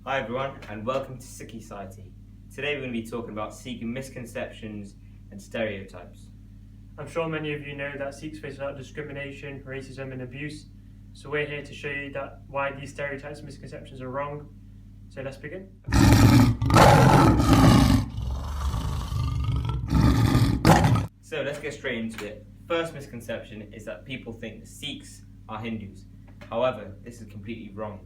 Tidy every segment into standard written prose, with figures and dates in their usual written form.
Hi everyone, and welcome to Sikhi Society. Today we're going to be talking about Sikh misconceptions and stereotypes. I'm sure many of you know that Sikhs face a lot of discrimination, racism and abuse. So we're here to show you that why these stereotypes and misconceptions are wrong. So let's begin. So let's get straight into it. First misconception is that people think the Sikhs are Hindus. However, this is completely wrong.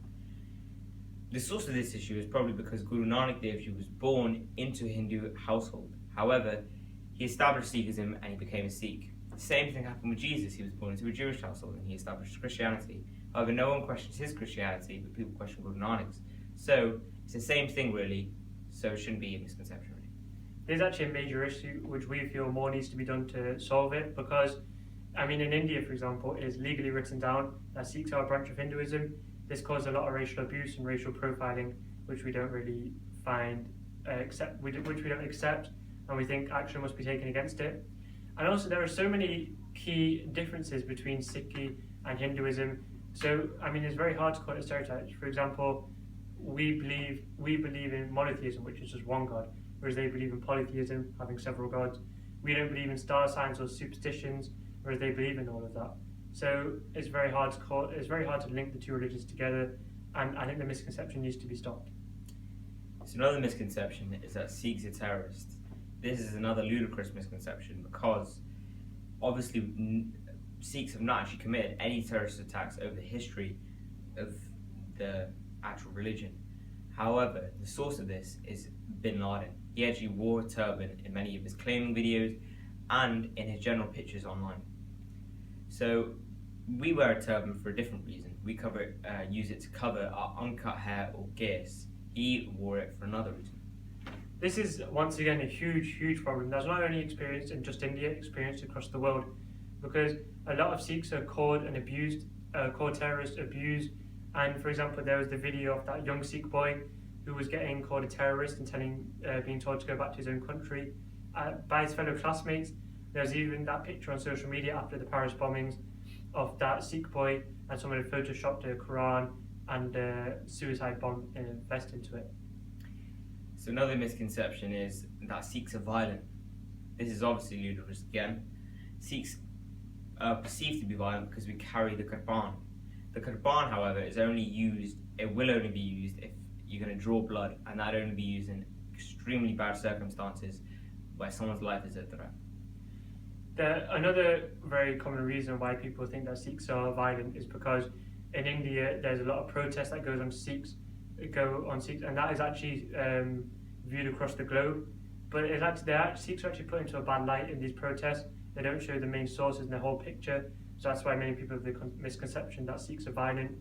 The source of this issue is probably because Guru Nanak Dev Ji was born into a Hindu household. However, he established Sikhism and he became a Sikh. The same thing happened with Jesus. He was born into a Jewish household and he established Christianity. However, no one questions his Christianity, but people question Guru Nanak's. So, it's the same thing really, so it shouldn't be a misconception really. There's actually a major issue which we feel more needs to be done to solve it because, in India, for example, it is legally written down that Sikhs are a branch of Hinduism. This caused a lot of racial abuse and racial profiling, which we don't really accept, and we think action must be taken against it. And also, there are so many key differences between Sikhi and Hinduism. So, it's very hard to call it stereotypes. For example, we believe in monotheism, which is just one god, whereas they believe in polytheism, having several gods. We don't believe in star signs or superstitions, whereas they believe in all of that. So it's very hard to link the two religions together, and I think the misconception needs to be stopped. So another misconception is that Sikhs are terrorists. This is another ludicrous misconception because obviously Sikhs have not actually committed any terrorist attacks over the history of the actual religion. However, the source of this is Bin Laden. He actually wore a turban in many of his claiming videos and in his general pictures online. So we wear a turban for a different reason. We use it to cover our uncut hair or gears. He wore it for another reason. This is once again a huge problem that's not only experienced in just India, experienced across the world, because a lot of Sikhs are called and abused, called terrorists, abused. And for example, there was the video of that young Sikh boy who was getting called a terrorist and being told to go back to his own country by his fellow classmates. There's even that picture on social media after the Paris bombings of that Sikh boy, and someone had photoshopped a Quran and a suicide bomb vest into it. So another misconception is that Sikhs are violent. This is obviously ludicrous again. Sikhs are perceived to be violent because we carry the Qurban. The Qurban, however, will only be used if you're going to draw blood, and that only be used in extremely bad circumstances where someone's life is at threat. Another very common reason why people think that Sikhs are violent is because in India there's a lot of protests that go on Sikhs, and that is actually viewed across the globe. But Sikhs are actually put into a bad light in these protests. They don't show the main sources and the whole picture, so that's why many people have the misconception that Sikhs are violent.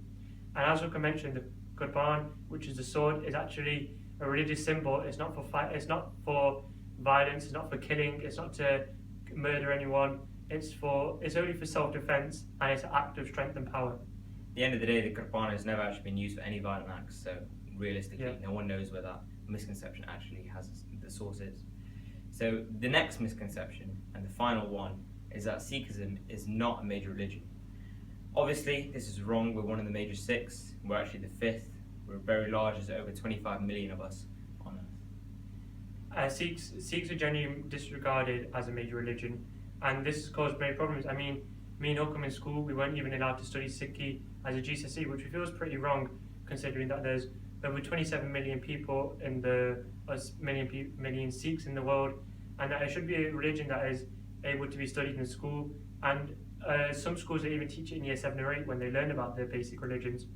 And as I mentioned, the Qurban, which is the sword, is actually a religious symbol. It's not for violence. It's not for killing. It's not to murder anyone. It's only for self-defense, and it's an act of strength and power. At the end of the day, the Qurban has never actually been used for any violent acts, so realistically, no one knows where that misconception actually has the source is. So the next misconception, and the final one, is that Sikhism is not a major religion. Obviously, this is wrong. We're one of the major Sikhs. We're actually the fifth. We're very large. There's over 25 million of us on Earth. Sikhs are generally disregarded as a major religion, and this has caused many problems. Me and Hukum in school, we weren't even allowed to study Sikhi as a GCSE, which we feel is pretty wrong, considering that there's over 27 million people in million Sikhs in the world, and that it should be a religion that is able to be studied in school. And some schools that even teach it in year 7 or 8 when they learn about the basic religions.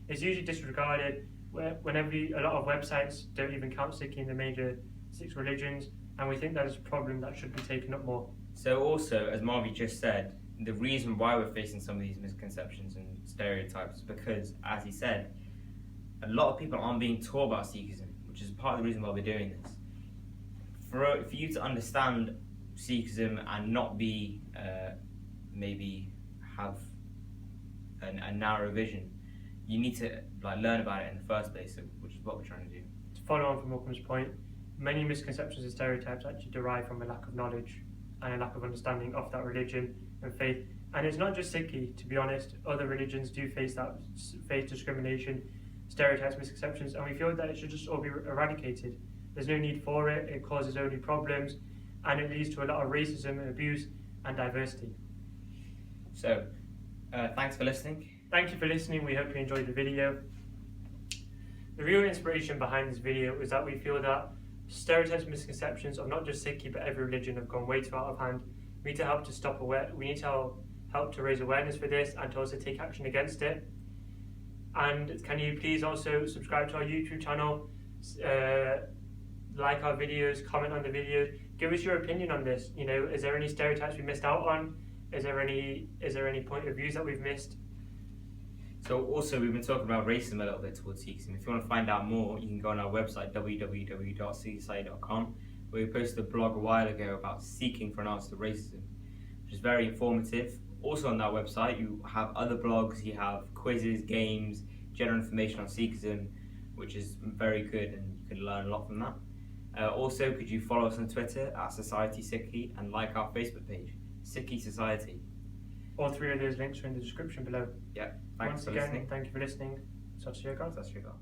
It's usually disregarded a lot of websites don't even count Sikhi in the major 6 religions, and we think that is a problem that should be taken up more. So also, as Marvi just said, the reason why we're facing some of these misconceptions and stereotypes is because, as he said, a lot of people aren't being taught about Sikhism, which is part of the reason why we're doing this. For you to understand Sikhism and not be maybe have a narrow vision, you need to learn about it in the first place, which is what we're trying to do. To follow on from Hukum's point, many misconceptions and stereotypes actually derive from a lack of knowledge and a lack of understanding of that religion and faith. And it's not just Sikhi, to be honest. Other religions do face discrimination. stereotypes, misconceptions, and we feel that it should just all be eradicated. There's no need for it. It causes only problems, and it leads to a lot of racism and abuse and diversity. So, thanks for listening. Thank you for listening. We hope you enjoyed the video. The real inspiration behind this video is that we feel that stereotypes and misconceptions of not just Sikhi but every religion have gone way too out of hand. We need to help to we need to help to raise awareness for this and to also take action against it. And can you please also subscribe to our YouTube channel, like our videos, comment on the videos, give us your opinion on this. You know, is there any stereotypes we missed out on? Is there any point of views that we've missed? So also we've been talking about racism a little bit towards Sikhs, and if you want to find out more, you can go on our website www.sikhsociety.com, where we posted a blog a while ago about seeking for an answer to racism, which is very informative. Also on that website you have other blogs, you have quizzes, games, general information on Sikhism, which is very good and you can learn a lot from that. Also, could you follow us on Twitter at Society Sikhi and like our Facebook page, Sikhi Society. All three of those links are in the description below. Yeah, thanks Once for again, listening. Thank you for listening. Sat Sri Akal. Sat Sri Akal.